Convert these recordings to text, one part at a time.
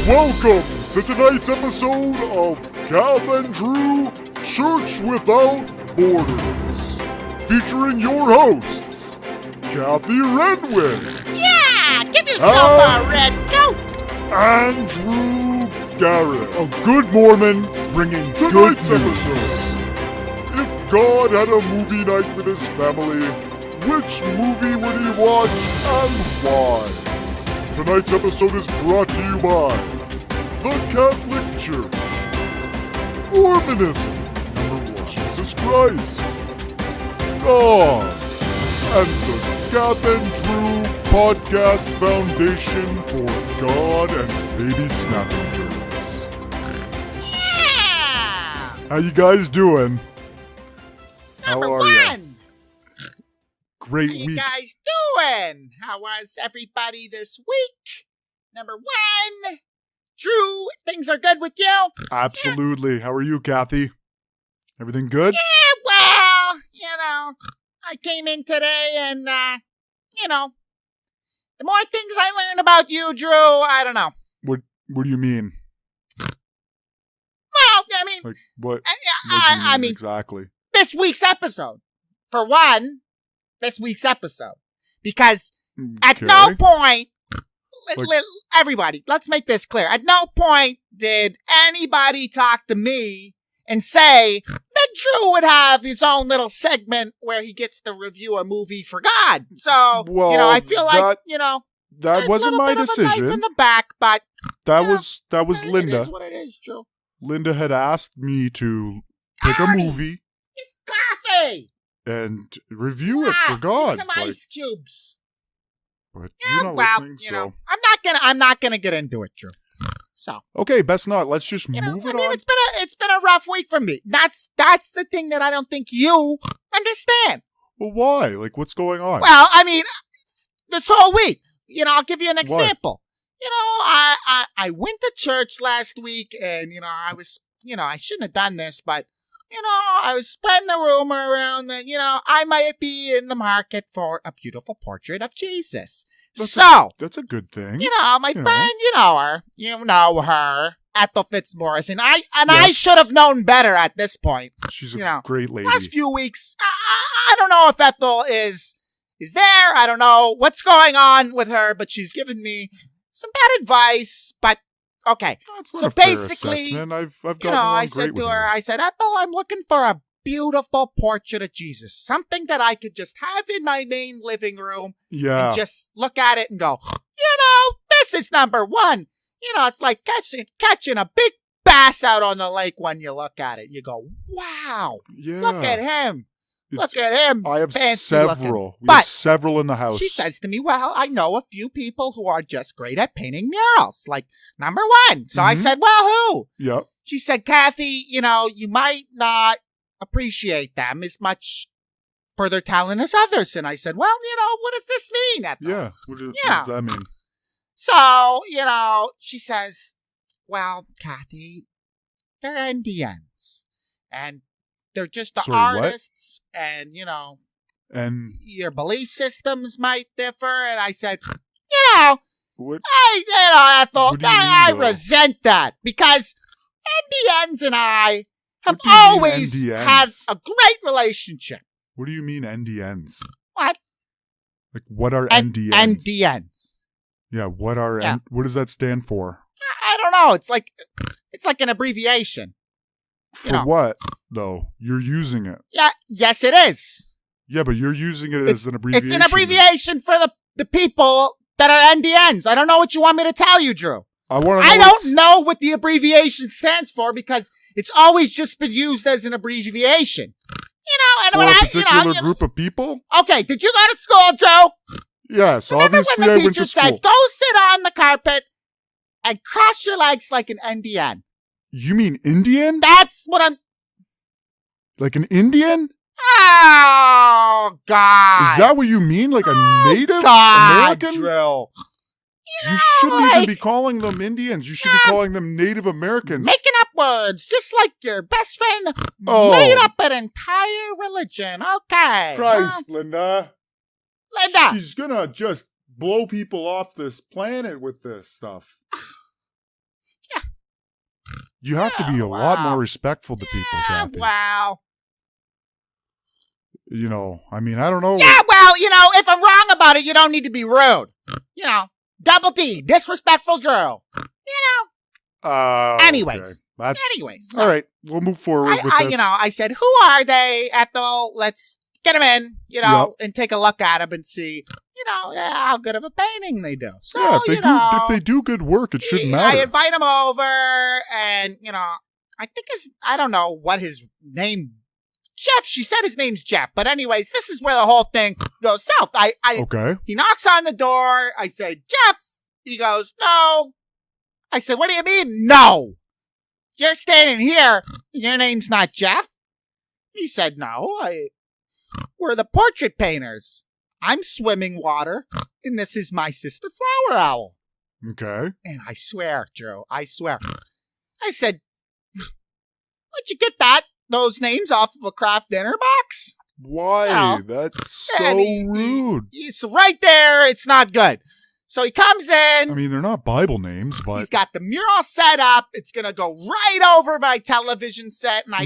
Welcome to tonight's episode of Kath and Drew Church Without Borders, featuring your hosts, Kathy Redwin. Yeah, give yourself a red coat. And Drew Garrett, a good Mormon bringing tonight's episode. If God had a movie night with his family, which movie would he watch and why? Tonight's episode is brought to you by the Catholic Church, Mormonism, Jesus Christ, God, and the Kath and Drew Podcast Foundation for God and Baby Snappers. Yeah! How you guys doing? Number How are one. you? Great How you week. guys doing? How was everybody this week? Number one. Drew, things are good with you? Absolutely. How are you, Kathy? Everything good? Yeah, well, I came in today and, the more things I learn about you, Drew, I don't know. What do you mean? Well, I mean, Like what? I mean, exactly. this week's episode. For one, this week's episode. Because at no point, everybody, let's make this clear. At no point did anybody talk to me and say that Drew would have his own little segment where he gets to review a movie for God. So, Well, I feel like, that wasn't my decision. A knife in the back, but that was Linda. It is what it is, Drew. Linda had asked me to pick a movie It's coffee. and review it for God. Some ice cubes. But Yeah, you're not well, listening, so I'm not gonna get into it, Drew. So okay, best not. Let's just move it on. It's been a rough week for me. That's the thing that I don't think you understand. Well, why? Like, what's going on? Well, I mean, this whole week. I'll give you an example. I went to church last week, and I was, I shouldn't have done this, but I was spreading the rumor around that I might be in the market for a beautiful portrait of Jesus. That's a good thing. My friend, you know her, Ethel Fitzmaurice, and I should have known better at this point. She's a great lady. Last few weeks, I don't know if Ethel is there. I don't know what's going on with her, but she's given me some bad advice. But okay, That's not so a fair basically, assessment. I've gotten along I great said with to her, her. I said, Ethel, I'm looking for a beautiful portrait of Jesus, something that I could just have in my main living room. Yeah. And just look at it and go, this is number one. It's like catching a big bass out on the lake when you look at it. You go, wow, Yeah. look at him. Look at him. I have fancy several. Looking. We have several in the house. She says to me, well, I know a few people who are just great at painting murals, like number one. So I said, well, who? Yep. She said, Kathy, you might not appreciate them as much for their talent as others. And I said, well, what does this mean? Ethel? Yeah. What does that mean? So, she says, well, Kathy, they're NDNs. And they're just the artists. What? And, and your belief systems might differ. And I said, what? Ethel, What do you mean, I though? resent that because NDNs and I have What do you mean, always NDNs? had a great relationship. What do you mean NDNs? What? Like, what are NDNs? NDNs. Yeah, what does that stand for? I don't know. It's like an abbreviation. For what, though? You're using it. Yeah, yes it is. Yeah, but you're using it as an abbreviation. It's an abbreviation for the people that are NDNs. I don't know what you want me to tell you, Drew. I don't know what the abbreviation stands for because it's always just been used as an abbreviation. And for when a particular I, group of people? Okay, did you go to school, Drew? Yes, Remember obviously when I the went to teacher school. said, go sit on the carpet and cross your legs like an NDN? You mean Indian? That's what I'm... Like an Indian? Oh, God. Is that what you mean? Like a Native God, American? Drew. You shouldn't even be calling them Indians. You should be calling them Native Americans. Making up words, just like your best friend Oh. made up an entire religion. Okay. Christ, Linda. Linda. She's gonna just blow people off this planet with this stuff. You have to be a lot more respectful to people, Kathy. Wow. You know, I mean, I don't know. Yeah, well, you know, if I'm wrong about it, you don't need to be rude. You know, double D, disrespectful Drew. You know. Anyways. Okay. That's, so, all right, we'll move forward with this. You know, I said, who are they, Ethel? Let's get them in, you know, and take a look at them and see, you know, how good of a painting they do. So, yeah, if they do good work, it shouldn't matter. I invite them over, and, you know, I think I don't know what his name, Jeff, she said his name's Jeff, but anyways, this is where the whole thing goes south. Okay. He knocks on the door, I say, Jeff, he goes, no. I said, what do you mean, no? You're standing here, your name's not Jeff? He said, no, we're the portrait painters. I'm Swimming Water, and this is my sister Flower Owl. Okay. And I swear, Joe, I swear. I said, where'd you get those names off of a craft dinner box? Why? You know, that's so rude. It's right there. It's not good. So he comes in. I mean, they're not Bible names, but he's got the mural set up. It's gonna go right over my television set, and I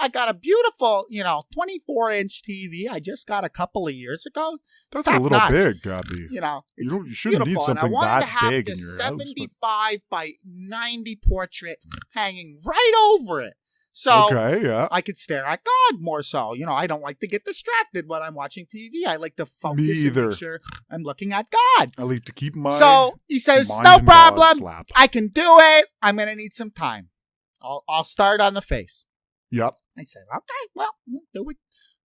got a beautiful, you know, 24-inch TV. I just got a couple of years ago. That's a little big, Gabby. You know, you shouldn't need something that big in your house. I wanted to have this 75 by 90 portrait hanging right over it. So okay, yeah. I could stare at God more so. You know, I don't like to get distracted when I'm watching TV. I like to focus and make sure I'm looking at God. I like to keep my So he says, no problem. I can do it. I'm going to need some time. I'll start on the face. Yep. I said, okay, well, do it.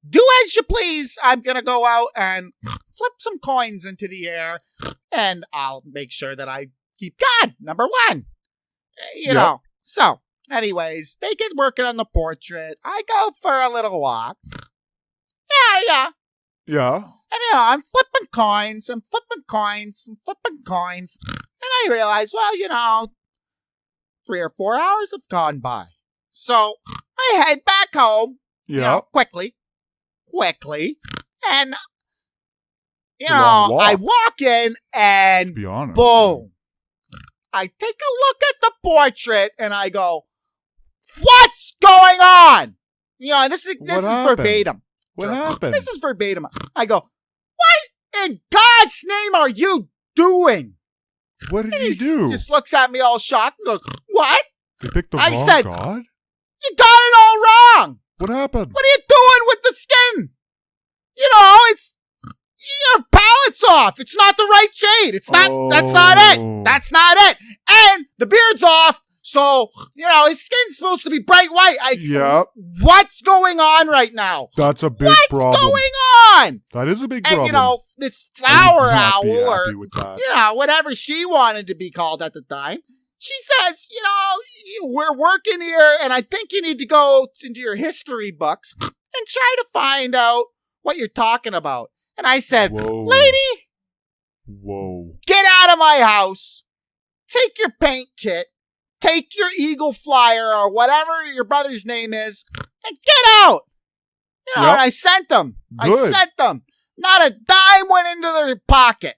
Do as you please. I'm going to go out and flip some coins into the air, and I'll make sure that I keep God, number one. You know, so. Anyways, they get working on the portrait. I go for a little walk. Yeah. Yeah. And, you know, I'm flipping coins. And I realize, well, you know, 3 or 4 hours have gone by. So I head back home. Yeah. You know, quickly. And, you know, I walk in and be honest, boom. I take a look at the portrait and I go, what's going on? You know, this is verbatim. What happened? This is verbatim. I go, what in God's name are you doing? What did he do? He just looks at me all shocked and goes, what? They picked the wrong God? You got it all wrong. What happened? What are you doing with the skin? You know, your palette's off. It's not the right shade. It's not, that's not it. That's not it. And the beard's off. So, you know, his skin's supposed to be bright white. What's going on right now? That's a big problem. What's going on? That is a big problem. And, you know, this Flower Owl, or, you know, whatever she wanted to be called at the time, she says, you know, we're working here, and I think you need to go into your history books and try to find out what you're talking about. And I said, lady, get out of my house. Take your paint kit. Take your Eagle Flyer or whatever your brother's name is and get out. You know, and I sent them. Not a dime went into their pocket.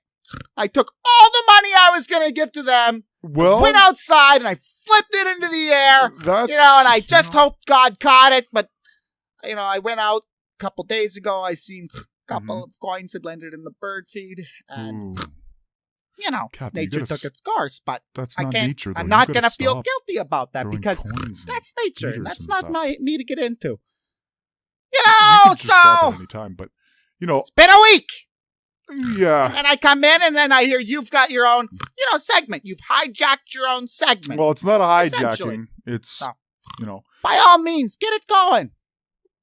I took all the money I was going to give to them, went outside, and I flipped it into the air. You know, and I just hoped God caught it. But, you know, I went out a couple days ago. I seen a couple of coins had landed in the bird feed. And... You know, Kathy, nature took its course, but that's not nature, though. I'm not going to feel guilty about that because that's nature, and that's not me to get into. You know, stop at any time, but, you know. It's been a week. Yeah. And I come in, and then I hear you've got your own, you know, segment. You've hijacked your own segment. Well, it's not a hijacking. It's, you know. By all means, get it going.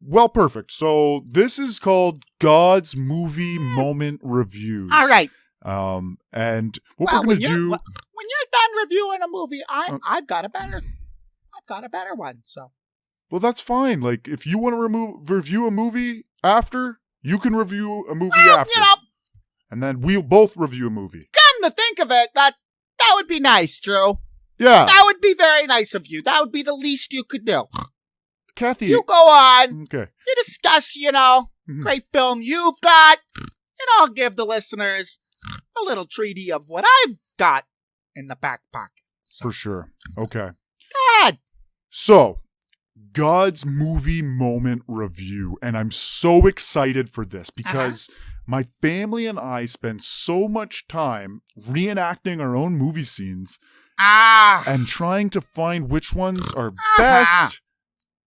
Well, perfect. So this is called God's Movie Moment Reviews. All right. And what we're going to do when you're done reviewing a movie, I've got a better one. So, well, that's fine. Like, if you want to review a movie after, you can review a movie after, you know, and then we'll both review a movie. Come to think of it, that would be nice, Drew. Yeah, that would be very nice of you. That would be the least you could do. Kathy, you go on. Okay, you discuss, you know, great film you've got, and I'll give the listeners a little treaty of what I've got in the back pocket. For sure. Okay. Go ahead. So, God's movie moment review. And I'm so excited for this because my family and I spend so much time reenacting our own movie scenes and trying to find which ones are best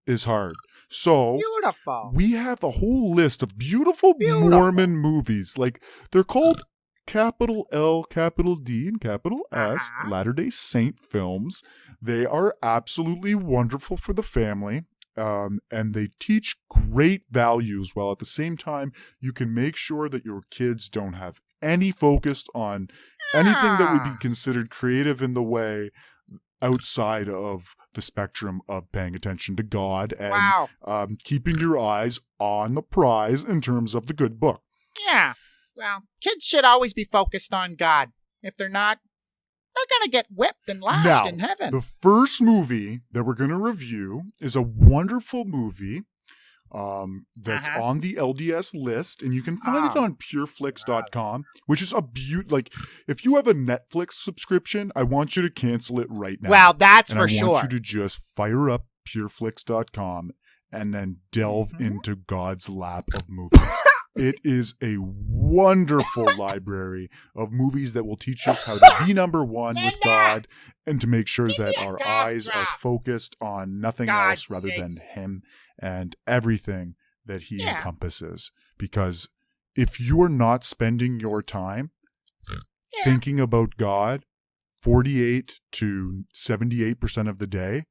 is hard. So Beautiful. we have a whole list of beautiful Mormon movies. Like, they're called capital L, capital D, and capital S, Latter-day Saint films. They are absolutely wonderful for the family. And they teach great values, while at the same time, you can make sure that your kids don't have any focus on anything that would be considered creative in the way outside of the spectrum of paying attention to God and keeping your eyes on the prize in terms of the good book. Yeah. Well, kids should always be focused on God. If they're not, they're going to get whipped and lashed in heaven. The first movie that we're going to review is a wonderful movie that's on the LDS list, and you can find it on pureflix.com, which is a like, if you have a Netflix subscription, I want you to cancel it right now. Well, that's and for I sure. I want you to just fire up pureflix.com and then delve into God's lap of movies. It is a wonderful library of movies that will teach us how to be number one with God and to make sure that our eyes are focused on nothing else rather than Him and everything that He encompasses. Because if you are not spending your time thinking about God 48 to 78% of the day,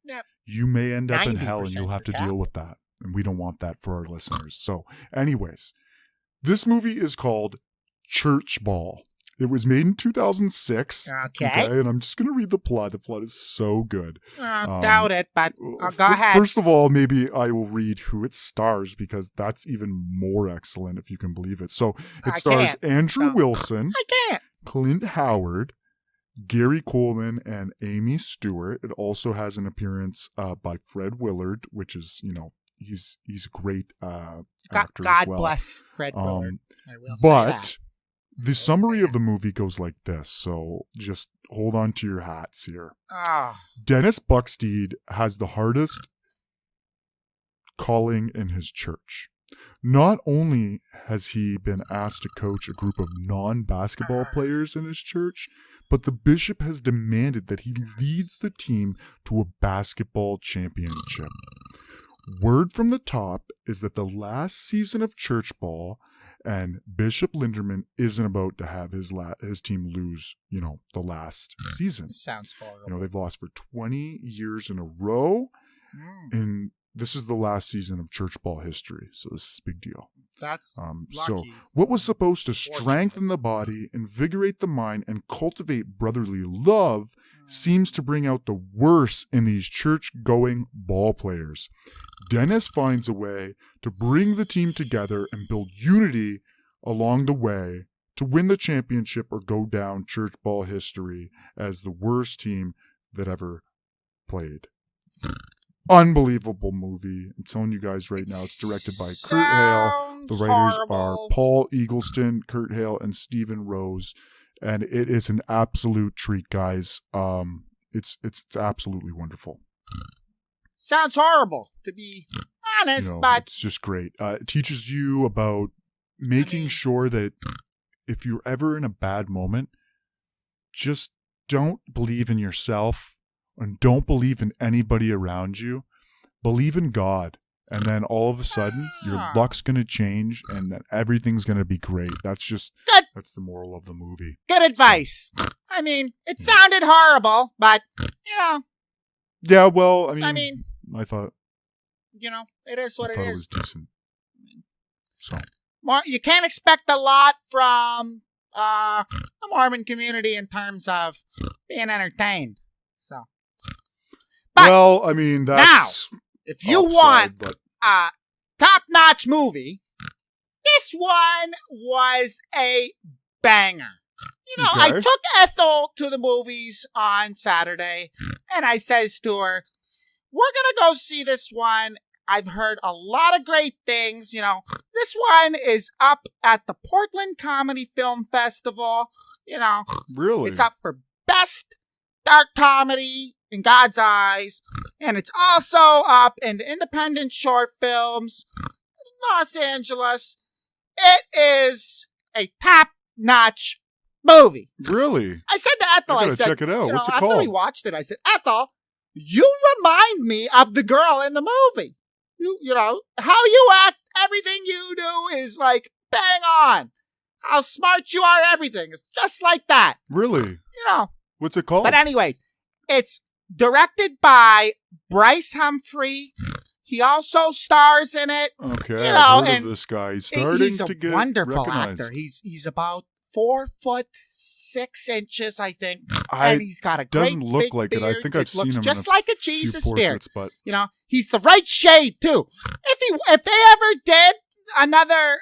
you may end up in hell and you'll have to deal with that. And we don't want that for our listeners. So anyways, this movie is called Churchball. It was made in 2006. Okay. And I'm just going to read the plot. The plot is so good. Doubt it, but go ahead. First of all, maybe I will read who it stars because that's even more excellent, if you can believe it. So it stars Andrew Wilson, Clint Howard, Gary Coleman, and Amy Stewart. It also has an appearance by Fred Willard, which is, he's a great actor as well. God bless Fred Willard. I will say that. The summary of the movie goes like this, so just hold on to your hats here. Dennis Buxteed has the hardest calling in his church. Not only has he been asked to coach a group of non-basketball players in his church, but the bishop has demanded that he leads the team to a basketball championship. Word from the top is that the last season of Churchball and Bishop Linderman isn't about to have his team lose, the last season. Sounds horrible. They've lost for 20 years in a row, and this is the last season of Churchball history, so this is a big deal. That's lucky. So what was supposed to strengthen the body, invigorate the mind, and cultivate brotherly love seems to bring out the worst in these church-going ball players. Dennis finds a way to bring the team together and build unity along the way to win the championship or go down church ball history as the worst team that ever played. Unbelievable movie. I'm telling you guys right now, it's directed by Kurt Hale. The writers are Paul Eagleston, Kurt Hale, and Stephen Rose. And it is an absolute treat, guys. It's absolutely wonderful. Sounds horrible, to be honest, but it's just great. It teaches you about making sure that if you're ever in a bad moment, just don't believe in yourself and don't believe in anybody around you. Believe in God. And then all of a sudden, your luck's going to change and then everything's going to be great. That's that's the moral of the movie. Good advice. It sounded horrible, but, Yeah, well, I thought... it is what it is. It was decent. So... You can't expect a lot from the Mormon community in terms of being entertained. So... But that's... Now, if you want a top-notch movie, this one was a banger. I took Ethel to the movies on Saturday, and I says to her, we're going to go see this one. I've heard a lot of great things. This one is up at the Portland Comedy Film Festival. Really? It's up for Best Dark Comedy in God's Eyes. And it's also up in independent short films, Los Angeles. It is a top-notch movie. Really? I said to Ethel, I gotta check it out. What's it after called? we watched it, I said, Ethel, you remind me of the girl in the movie. You know, how you act, everything you do is like bang on. How smart you are, everything is just like that. Really? You know. What's it called? But anyways, it's directed by Bryce Humphrey. He also stars in it. Okay, you know, I've heard and of this guy. He's starting to get wonderful recognized. actor. He's about 4'6" I think, I and he's got a great doesn't look big like beard. it. I think I've seen him just in like a few Jesus portraits, beard. but You know, he's the right shade too. If they ever did another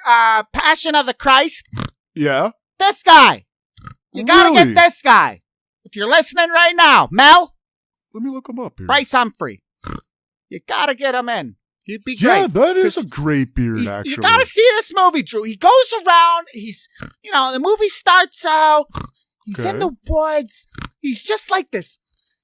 Passion of the Christ, yeah, this guy, you gotta Really? get this guy. If you're listening right now, Mel, let me look him up here. Bryce Humphrey, you gotta get him in. He'd be great. Yeah, that is a great beard, actually. You gotta see this movie, Drew. He goes around, the movie starts out, he's in the woods, he's just like this.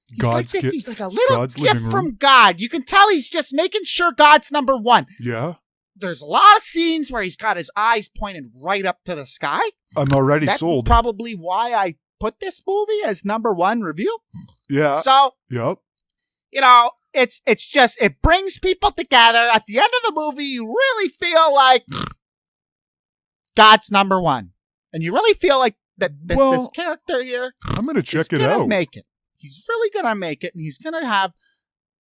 He's he's like a little God's gift living from room. God. You can tell he's just making sure God's number one. Yeah. There's a lot of scenes where he's got his eyes pointed right up to the sky. I'm already That's sold. probably why I put this movie as number one review. Yeah. So, Yep. you know, it's just, it brings people together. At the end of the movie, you really feel like God's number one. And you really feel like that this character here, I'm going to check it gonna out. make it. He's really going to make it, and he's going to have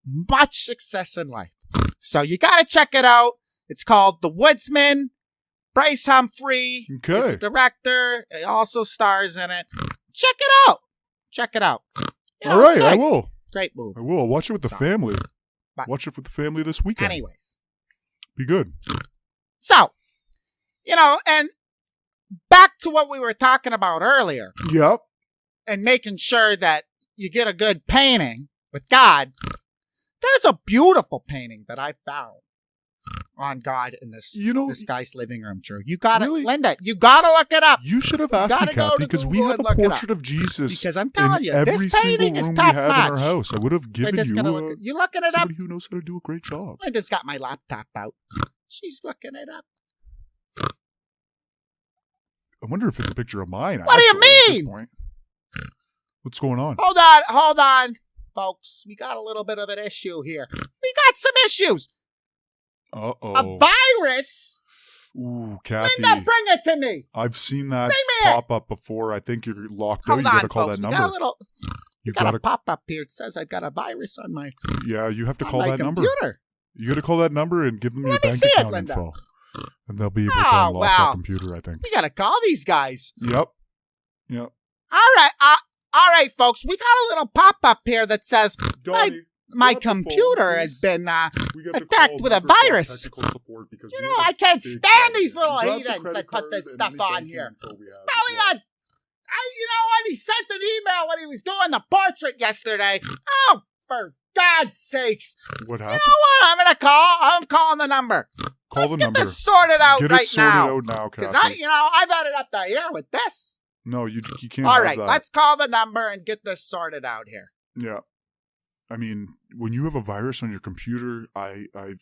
much success in life. So you got to check it out. It's called The Woodsman. Bryce Humphrey is the director. He also stars in it. Check it out. Check it out. All right, I will. Great movie. I will. I'll watch it with the family. Watch it with the family this weekend. Anyways. Be good. So, you know, and back to what we were talking about earlier. Yep. And making sure that you get a good painting with God. There's a beautiful painting that I found on God in this guy's living room, Drew. You gotta, Linda, you gotta look it up. You should have asked me, Kathy, because we have a portrait of Jesus. Because I'm telling you, every this painting is single room top we have notch. in our house. I would have given you you looking it up? Somebody who knows how to do a great job. Linda's got my laptop out. She's looking it up. I wonder if it's a picture of mine. What do you mean? At this point. What's going on? Hold on, folks. We got a little bit of an issue here. We got some issues. Uh-oh. A virus? Ooh, Kathy. Linda, bring it to me. I've seen that pop up before. I think you're locked out. You gotta call that number. You got a pop up here. It says I've got a virus on my Yeah, you have to call that computer. number. You gotta call that number and give them your bank account info. And they'll be able to unlock that computer, I think. We gotta call these guys. Yep. All right, folks. We got a little pop up here that says my computer has been attacked with a virus. You know, I can't stand these little heathens that put this stuff on here. It's probably on. You know what? He sent an email when he was doing the portrait yesterday. Oh, for God's sakes! What happened? You know what? I'm calling the number. Let's get this sorted out right now. Get it sorted out now, because I've had it up the air with this. No, you can't. All right, let's call the number and get this sorted out here. Yeah. I mean, when you have a virus on your computer, I've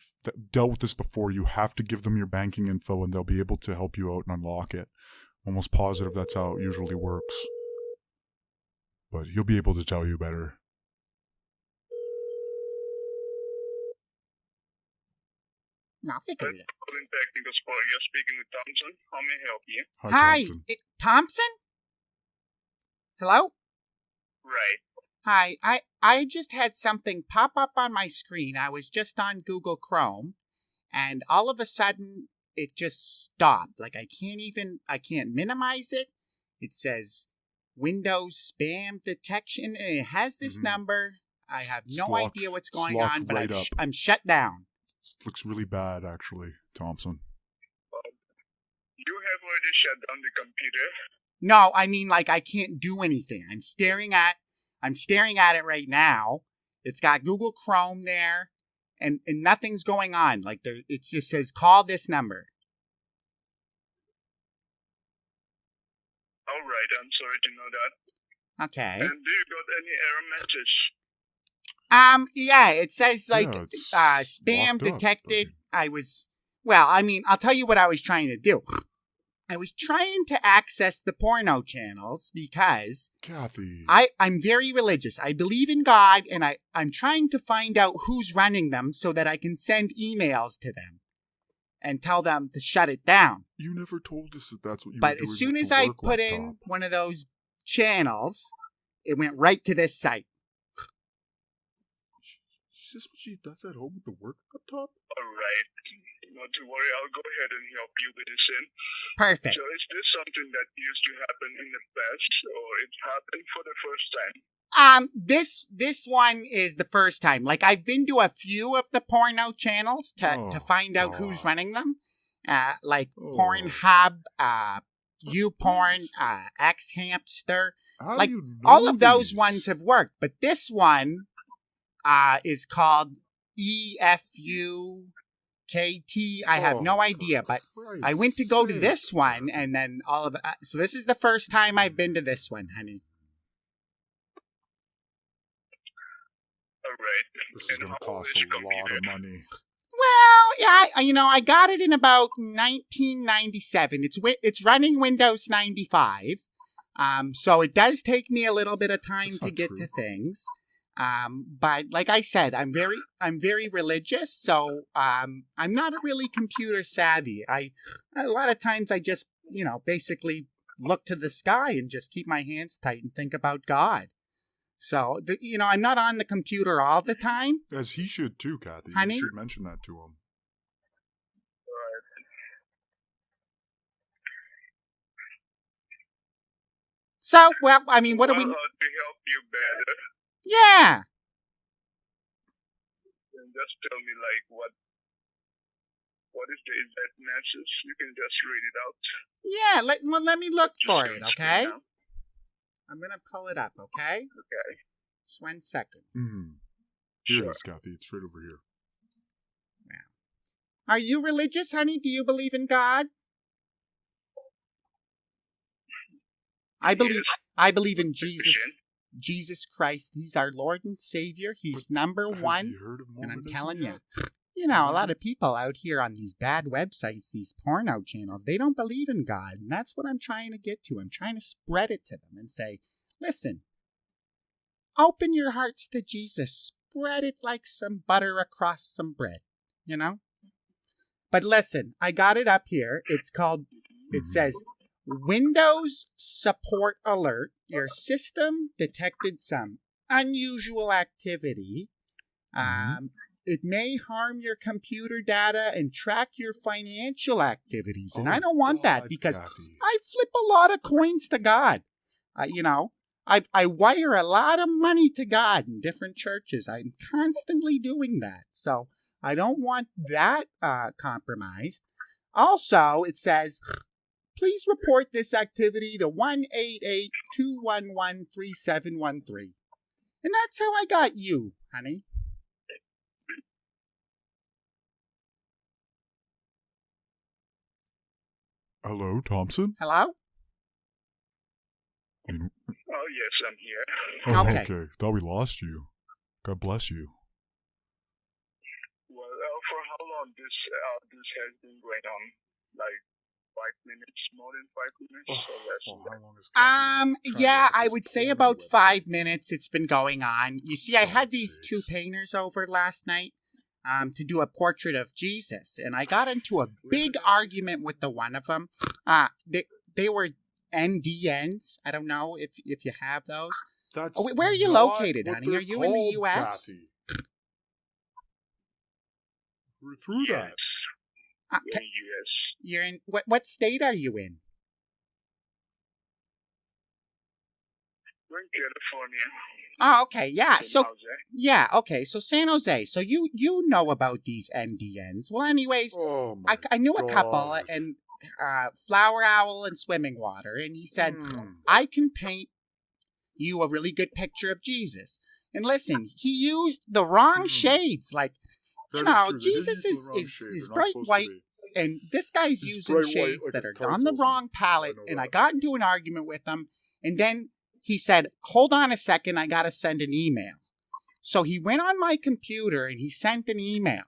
dealt with this before. You have to give them your banking info, and they'll be able to help you out and unlock it. Almost positive that's how it usually works. But he'll be able to tell you better. No, figure it out. Technical support. You're speaking with Thompson. How may I help you? Hi, Thompson. Thompson? Hello? Right. Hi, I just had something pop up on my screen. I was just on Google Chrome, and all of a sudden, it just stopped. Like, I can't minimize it. It says Windows spam detection, and it has this number. I have no idea what's going on, but I'm shut down. Looks really bad, actually, Thompson. You have already shut down the computer. No, I mean, like, I can't do anything. I'm staring at it right now. It's got Google Chrome there, and nothing's going on. Like, it just says, call this number. All right, I'm sorry to know that. Okay. And do you got any error message? Yeah, it says like Yeah, it's spam locked up, detected. okay. I'll tell you what I was trying to do. I was trying to access the porno channels because Kathy. I'm very religious. I believe in God, and I'm trying to find out who's running them so that I can send emails to them and tell them to shut it down. You never told us that that's what you were But doing. as soon with as the I work put laptop. in one of those channels, it went right to this site. Is this what she does at home with the work laptop? Alright. Not to worry, I'll go ahead and help you with this in. Perfect. So is this something that used to happen in the past, or it happened for the first time? This one is the first time. Like, I've been to a few of the porno channels to find out who's running them. Like Pornhub, YouPorn, X-Hamster. Like, all of those ones have worked, but this one is called EFUKT. I have no idea, but I went to go to this one, and then all of so this is the first time I've been to this one, honey. Alright. This is going to cost a lot of money. Well, yeah, I got it in about 1997. It's running Windows 95. So it does take me a little bit of time to get to things. But like I said, I'm very religious, so I'm not really computer savvy. A lot of times I just, basically look to the sky and just keep my hands tight and think about God. So, I'm not on the computer all the time. As he should too, Kathy. Honey? You should mention that to him. So, well, I mean, what do we... To help you better, Yeah. then just tell me, like, what is the exact message? You can just read it out. Yeah, let me look for it, Just okay? now. I'm going to pull it up, okay? Okay. Just 1 second. Here it is, Kathy. It's right over here. Are you religious, honey? Do you believe in God? I believe in Jesus Christ. He's our Lord and Savior. He's number one. Has he heard of And I'm Mormonism telling yet? you, a lot of people out here on these bad websites, these porno channels, they don't believe in God. And that's what I'm trying to get to. I'm trying to spread it to them and say, listen, open your hearts to Jesus. Spread it like some butter across some bread, But listen, I got it up here. It says, Windows support alert. Your system detected some unusual activity. It may harm your computer data and track your financial activities. And I don't want that because Kathy. I flip a lot of coins to God. I wire a lot of money to God in different churches. I'm constantly doing that. So I don't want that compromised. Also, it says, please report this activity to 1-888-211-3713. And that's how I got you, honey. Hello, Thompson? Hello? Oh, yes, I'm here. Oh, Okay. okay. Thought we lost you. God bless you. Well, for how long this has been going on? Like 5 minutes, more than 5 minutes, or less? Well, how long is Kathy trying to Yeah, hack I this would say porno about 5 websites? minutes it's been going on. You see, I had these God's two sakes. painters over last night to do a portrait of Jesus, and I got into a big argument with the one of them. They were NDNs. I don't know if you have those. That's Where are you not located, what honey? they're Are you in the called, U.S.? Kathy. We're through that. Yes. Yes. You're in what state are you in? We're in California. Oh, okay, yeah. San So Jose. yeah, okay. So San Jose. So you know about these NDNs. Well, anyways, Oh my I knew a couple, gosh. and Flower Owl and Swimming Water, and he said, I can paint you a really good picture of Jesus. And listen, he used the wrong shades. Like, That is true. They did Jesus use the wrong is shade. They're not bright supposed to white, be. and this guy's He's using bright white shades like that a are car on the salesman. wrong palette. I know And I that. got into an argument with him, and then he said, hold on a second, I got to send an email. So he went on my computer and he sent an email.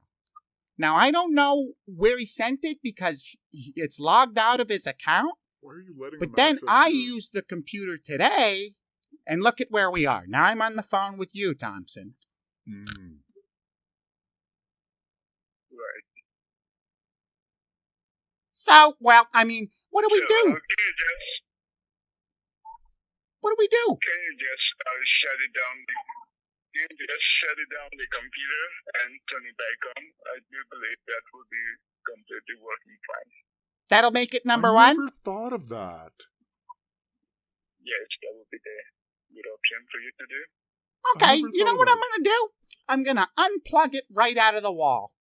Now, I don't know where he sent it because it's logged out of his account. Why are you letting But him then access I your- used the computer today, and look at where we are. Now I'm on the phone with you, Thompson. Mm. Right. So, well, I mean, what do we So, do? What do we do? can you just shut it down? Can you just shut it down the computer and turn it back on? I do believe that will be completely working fine. That'll make it number I one? never thought of that. Yes, that would be the good option for you to do. Okay, never you know thought what of I'm going to do? I'm going to unplug it right out of the wall.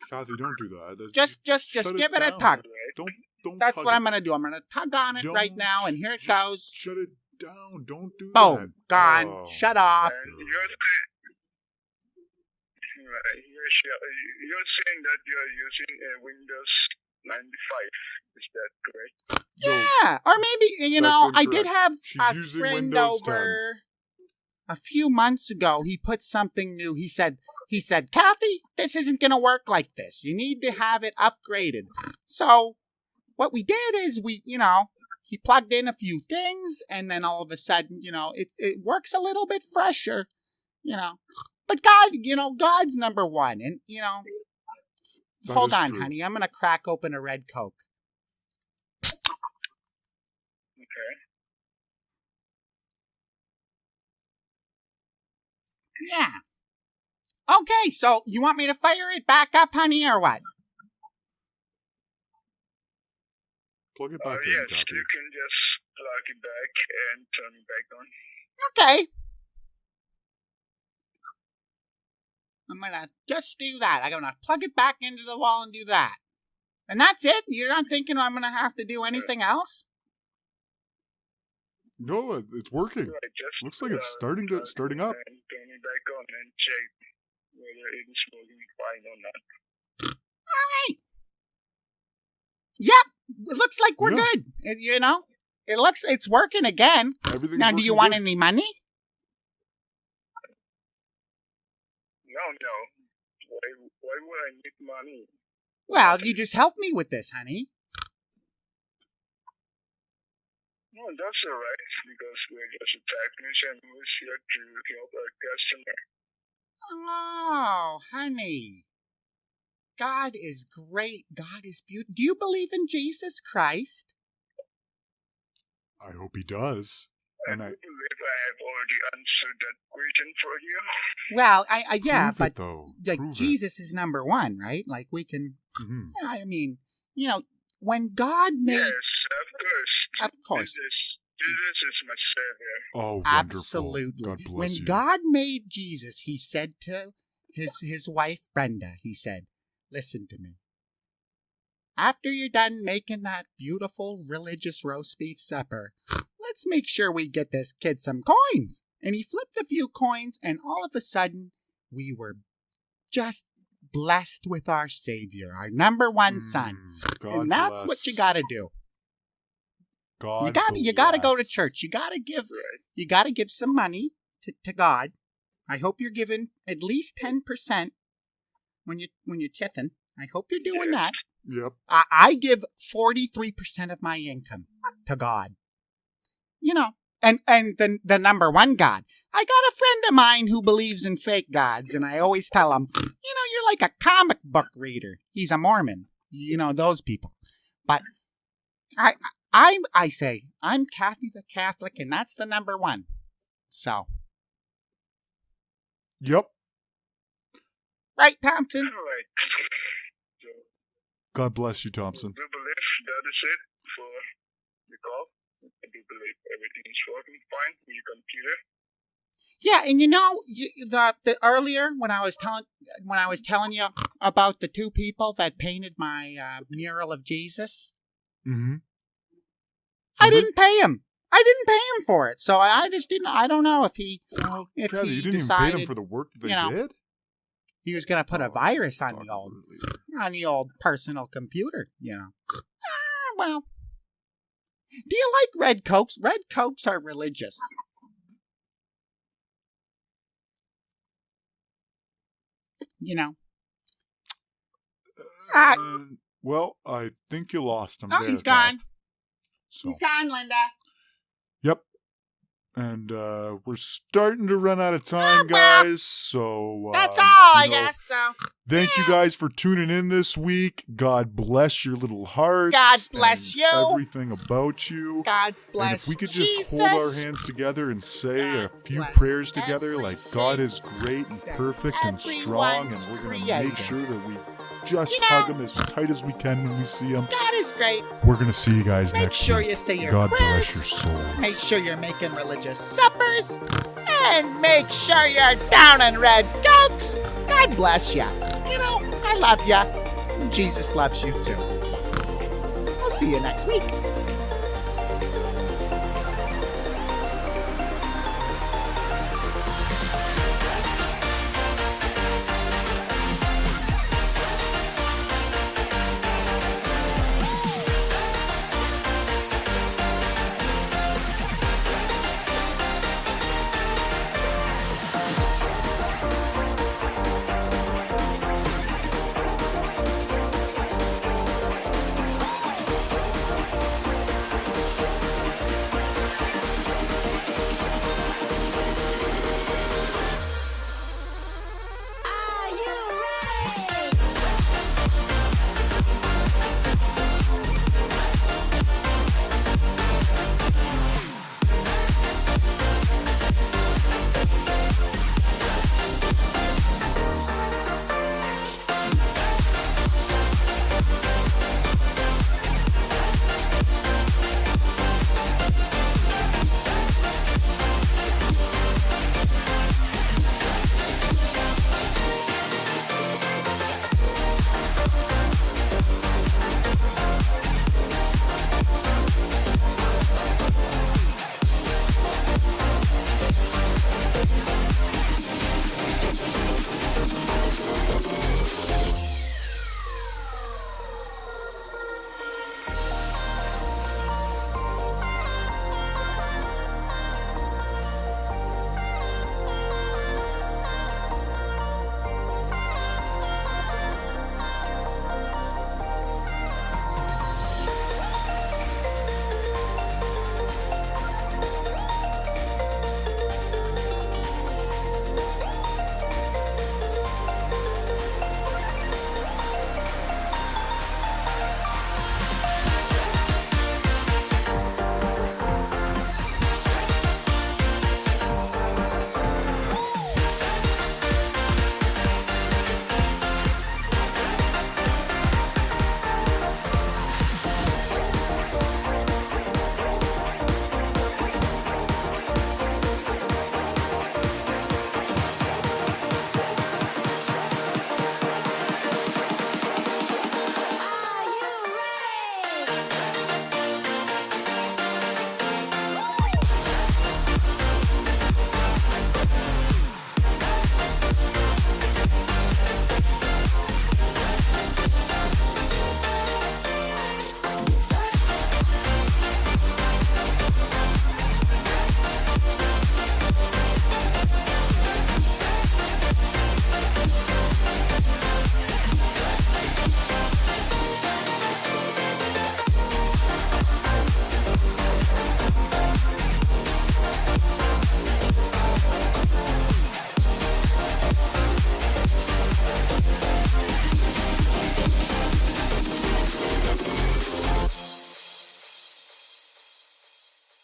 Kathy, don't do that. Just shut give it a down. tug. Right. Don't That's tug what it. I'm going to do. I'm going to tug on it right Don't now, and here it just goes. Shut it down. Don't do that. Boom. Gone. Oh. Shut off. And you're saying that you're using a Windows 95. Is that correct? Yeah. Or maybe, you That's know, I did incorrect. have She's a using friend Windows 10. over a few months ago. He put something new. He said, Kathy, this isn't going to work like this. You need to have it upgraded. So what we did is he plugged in a few things, and then all of a sudden, it works a little bit fresher, But God, God's number one. And, That hold is on, true. honey. I'm going to crack open a red Coke. Okay. Yeah. Okay, so you want me to fire it back up, honey, or what? Plug it back in, Yes, Kathy. you can just plug it back and turn it back on. Okay. I'm going to just do that. I'm going to plug it back into the wall and do that. And that's it? You're not thinking I'm going to have to do anything else? No, it's working. Right, just Looks like it's starting plug up. it and turn it back on and check whether it is working fine or not. All right. Yep. It looks like we're Yeah. good. It's working again. Everything's Now, do you working want good. any money? No. Why would I need money? Well, you just helped me with this, honey. No, that's all right, because we're just a technician who's here to help our customer. Oh, honey. God is great. God is beautiful. Do you believe in Jesus Christ? I hope he does. I And do I believe I have already answered that question for you. Well, yeah, prove but it though. like Prove Jesus is number one, right? Like we can. it. Mhm. I mean, when God made, Yes, of of course, Jesus is my savior. Oh, wonderful. absolutely. God bless When you. God made Jesus, He said to his wife Brenda, He said, "Listen to me. After you're done making that beautiful religious roast beef supper, let's make sure we get this kid some coins." And He flipped a few coins, and all of a sudden, we were just blessed with our Savior, our number one son. God And that's what bless. you got to do. God You got to go to bless. church. You got to give Right. you got to give some money to God. I hope you're giving at least 10% when you're tithing. I hope you're doing that. Yep. I give 43% of my income to God. And the number one God. I got a friend of mine who believes in fake gods, and I always tell him, you're like a comic book reader. He's a Mormon. Those people. But I say I'm Kathy the Catholic, and that's the number one. So, Yep. right, Thompson? All right. So, God bless you, Thompson. I do believe that is it for the call. I do believe everything is working fine with your computer. Yeah, and the earlier when I was telling you about the two people that painted my mural of Jesus, Mm-hmm. I didn't pay him. I didn't pay him for it, so I just didn't. I don't know if he Well, If Kathy, he you didn't decided, even pay them for the work that they you know, did? was going to put a Oh, virus on talk the old about it later. personal computer. Well, do you like red Cokes? Red Cokes are religious. you know. Well, I think you lost him. Oh, there, he's gone. Kath. So, He's gone, Linda. Yep. And we're starting to run out of time, well, guys. So that's all, I you know, guess. So thank you guys for tuning in this week. God bless your little hearts. God bless and you. Everything about you. God bless And if we could Jesus. just hold our hands together and say God a few bless prayers together, like everything God is great and that perfect and strong, everyone's and we're going to created. make sure that we just You know, hug him as tight as we can when we see him. God is great. We're going to see you guys Make next sure week. you say your God prayers. bless your soul. Make sure you're making religious suppers. And make sure you're down in red cokes. God bless ya. You know, I love ya. And Jesus loves you too. We'll see you next week.